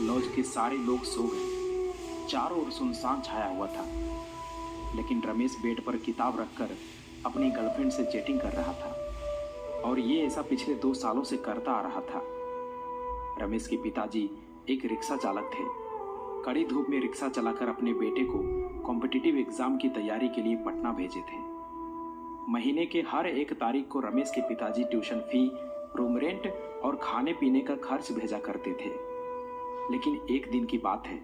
Laws के सारे लोग सो गए। चारों ओर सुनसान छाया हुआ था, लेकिन रमेश बेड पर किताब रखकर अपनी गर्लफ्रेंड से चैटिंग कर रहा था और ये ऐसा पिछले 2 सालों से करता आ रहा था। रमेश के पिताजी एक रिक्शा चालक थे। कड़ी धूप में रिक्शा चलाकर अपने बेटे को कॉम्पिटिटिव एग्जाम की तैयारी के लिए पटना भेजे थे। महीने के हर 1 तारीख को रमेश के पिताजी ट्यूशन फी, रूम रेंट और खाने पीने का खर्च भेजा करते थे। लेकिन एक दिन की बात है,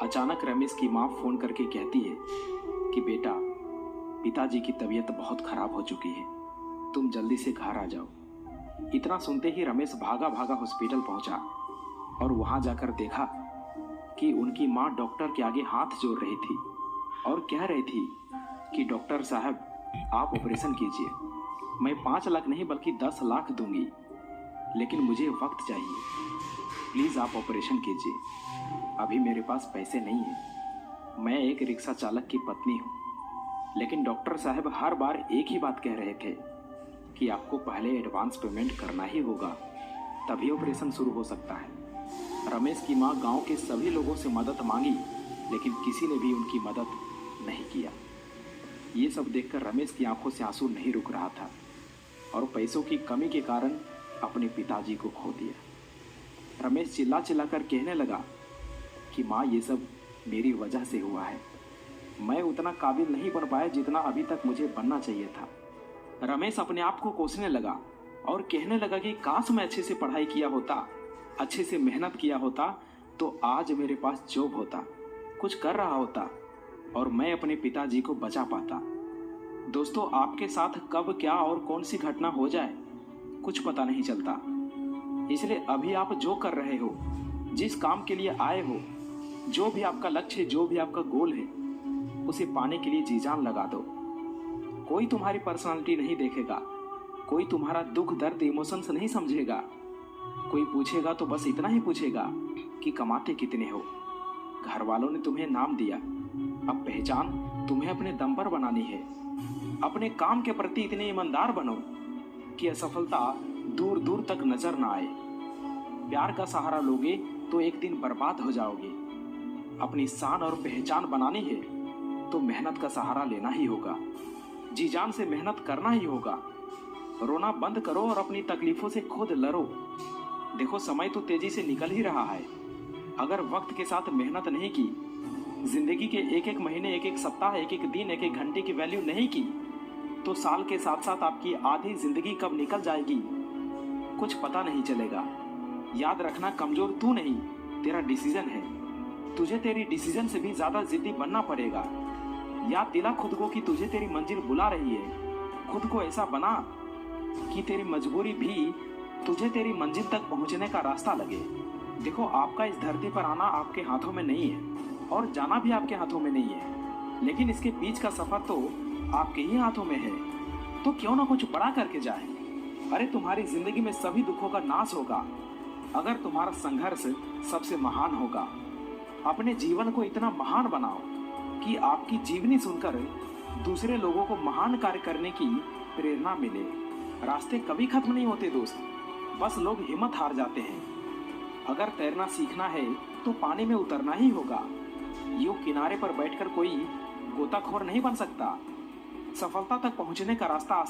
अचानक रमेश की माँ फोन करके कहती है कि बेटा, पिताजी की तबीयत बहुत खराब हो चुकी है, तुम जल्दी से घर आ जाओ। इतना सुनते ही रमेश भागा भागा हॉस्पिटल पहुंचा और वहां जाकर देखा कि उनकी माँ डॉक्टर के आगे हाथ जोड़ रही थी और कह रही थी कि डॉक्टर साहब, आप ऑपरेशन कीजिए, मैं 5 लाख नहीं बल्कि 10 लाख दूंगी, लेकिन मुझे वक्त चाहिए, प्लीज़ आप ऑपरेशन कीजिए, अभी मेरे पास पैसे नहीं हैं, मैं एक रिक्शा चालक की पत्नी हूँ। लेकिन डॉक्टर साहब हर बार एक ही बात कह रहे थे कि आपको पहले एडवांस पेमेंट करना ही होगा, तभी ऑपरेशन शुरू हो सकता है। रमेश की माँ गांव के सभी लोगों से मदद मांगी, लेकिन किसी ने भी उनकी मदद नहीं किया। ये सब देखकर रमेश की आंखों से आंसू नहीं रुक रहा था और पैसों की कमी के कारण अपने पिताजी को खो दिया। रमेश चिल्ला चिल्ला कर कहने लगा कि माँ, ये सब मेरी वजह से हुआ है, मैं उतना काबिल नहीं बन पाया जितना अभी तक मुझे बनना चाहिए था। रमेश अपने आप को कोसने लगा और कहने लगा कि काश मैं अच्छे से पढ़ाई किया होता, अच्छे से मेहनत किया होता, तो आज मेरे पास जॉब होता, कुछ कर रहा होता और मैं अपने पिताजी को बचा पाता। दोस्तों, आपके साथ कब क्या और कौन सी घटना हो जाए कुछ पता नहीं चलता, इसलिए अभी आप जो कर रहे हो, जिस काम के लिए आए हो, जो भी आपका लक्ष्य है, जो भी आपका गोल है, उसे पाने के लिए जी जान लगा दो। कोई तुम्हारी पर्सनालिटी नहीं देखेगा, कोई तुम्हारा दुख दर्द इमोशंस नहीं समझेगा। कोई पूछेगा तो बस इतना ही पूछेगा कि कमाते कितने हो। घर वालों ने तुम्हें नाम दिया, अब पहचान तुम्हें अपने दम पर बनानी है। अपने काम के प्रति इतने ईमानदार बनो कि असफलता दूर दूर तक नजर ना आए। प्यार का सहारा लोगे तो एक दिन बर्बाद हो जाओगे। अपनी शान और पहचान बनानी है तो मेहनत का सहारा लेना ही होगा, जी जान से मेहनत करना ही होगा। रोना बंद करो और अपनी तकलीफों से खुद लड़ो। देखो, समय तो तेजी से निकल ही रहा है। अगर वक्त के साथ मेहनत नहीं की, जिंदगी के एक एक महीने, एक एक सप्ताह, एक एक दिन, एक एक घंटे की वैल्यू नहीं की, तो साल के साथ साथ आपकी आधी जिंदगी कब निकल जाएगी कुछ पता नहीं चलेगा। याद रखना, कमजोर तू नहीं, तेरा डिसीजन है। तुझे तेरी डिसीजन से भी ज्यादा जिद्दी बनना पड़ेगा। याद दिला खुद को कि तुझे तेरी मंजिल बुला रही है। खुद को ऐसा बना कि तेरी मजबूरी भी तुझे तेरी मंजिल तक पहुंचने का रास्ता लगे। देखो, आपका इस धरती पर आना आपके हाथों में नहीं है और जाना भी आपके हाथों में नहीं है, लेकिन इसके बीच का सफर तो आपके ही हाथों में है। तो क्यों ना कुछ बड़ा करके जाए। अरे, तुम्हारी जिंदगी में सभी दुखों का नाश होगा अगर तुम्हारा संघर्ष सबसे महान होगा। अपने जीवन को इतना महान बनाओ कि आपकी जीवनी सुनकर दूसरे लोगों को महान कार्य करने की प्रेरणा मिले। रास्ते कभी खत्म नहीं होते दोस्त, बस लोग हिम्मत हार जाते हैं। अगर तैरना सीखना है तो पानी में उतरना ही होगा। यूं किनारे पर बैठकर कोई गोताखोर नहीं बन सकता। सफलता तक पहुंचने का रास्ता